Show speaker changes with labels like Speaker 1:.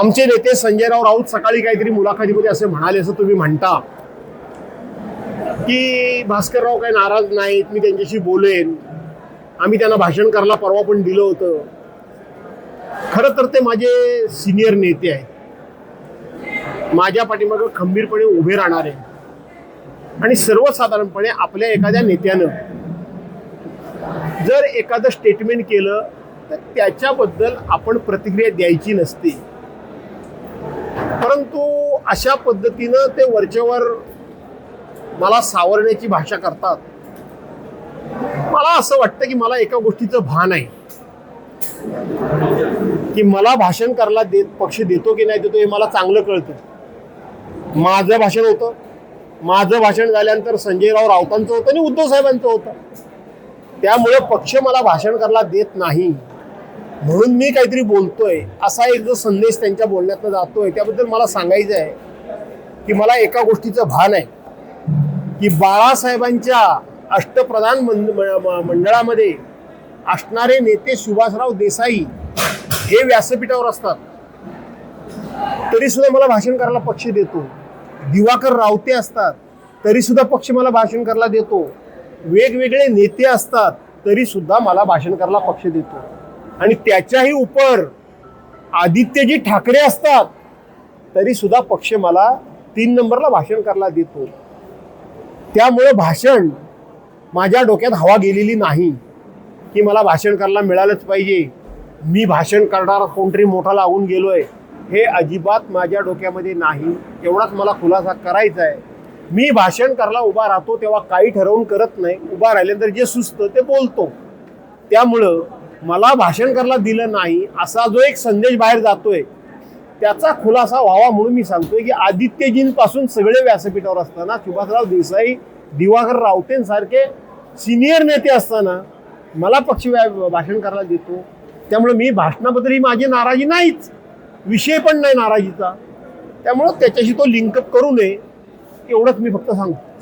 Speaker 1: आमचे नेते संजयराव राऊत सकाळी काहीतरी मुलाखतीमध्ये असे म्हणाले, असं तुम्ही म्हणता की भास्करराव काही नाराज नाहीत, मी त्यांच्याशी बोलेन, आम्ही त्यांना भाषण करायला परवा पण दिलं होतं. खरं तर ते माझे सिनियर नेते आहेत, माझ्या पाठीमागे खंबीरपणे उभे राहणारे, आणि सर्वसाधारणपणे आपल्या एखाद्या नेत्यानं जर एखादं स्टेटमेंट केलं तर त्याच्याबद्दल आपण प्रतिक्रिया द्यायची नसते. परंतु अशा पद्धतीनं ते वरच्यावर मला सावरण्याची भाषा करतात. मला असं वाटतं की मला एका गोष्टीचं भान आहे की मला भाषण करायला पक्ष देतो की नाही देतो हे मला चांगलं कळतं. माझं भाषण होतं, माझं भाषण झाल्यानंतर संजयराव राऊतांचं होतं आणि उद्धव साहेबांचं होतं. त्यामुळे पक्ष मला भाषण करायला देत नाही म्हणून मी काहीतरी बोलतोय असा एक जो संदेश त्यांच्या बोलण्यातनं जातोय, त्याबद्दल मला सांगायचं आहे की मला एका गोष्टीचं भान आहे की बाळासाहेबांच्या अष्टप्रधान मंडळामध्ये असणारे नेते सुभाषराव देसाई हे व्यासपीठावर असतात तरी सुद्धा मला भाषण करायला पक्ष देतो. दिवाकर रावते असतात तरी सुद्धा पक्ष मला भाषण करायला देतो. वेगवेगळे नेते असतात तरी सुद्धा मला भाषण करायला पक्ष देतो. आणि त्याच्याही उपर आदित्यजी ठाकरे असतात तरी सुद्धा पक्ष मला 3 नंबरला भाषण करायला देतो. त्यामुळे भाषण माझ्या डोक्यात हवा गेलेली नाही की मला भाषण करायला मिळालंच पाहिजे, मी भाषण करणारा कोणतरी मोठा लागून गेलोय, हे अजिबात माझ्या डोक्यामध्ये नाही. एवढाच मला खुलासा करायचा आहे. मी भाषण करायला उभा राहतो तेव्हा काही ठरवून करत नाही, उभा राहिल्यानंतर जे सुचतं ते बोलतो. त्यामुळं मला भाषण करायला दिलं नाही असा जो एक संदेश बाहेर जातोय त्याचा खुलासा व्हावा म्हणून मी सांगतोय की आदित्यजींपासून सगळे व्यासपीठावर असताना, सुभाषराव देसाई, दिवाकर रावतेंसारखे सिनियर नेते असताना मला पक्ष भाषण करायला देतो. त्यामुळे मी भाषणाबद्दल ही माझी नाराजी नाहीच, विषय पण नाही नाराजीचा. त्यामुळं त्याच्याशी तो लिंकअप करू नये एवढंच मी फक्त सांगतो.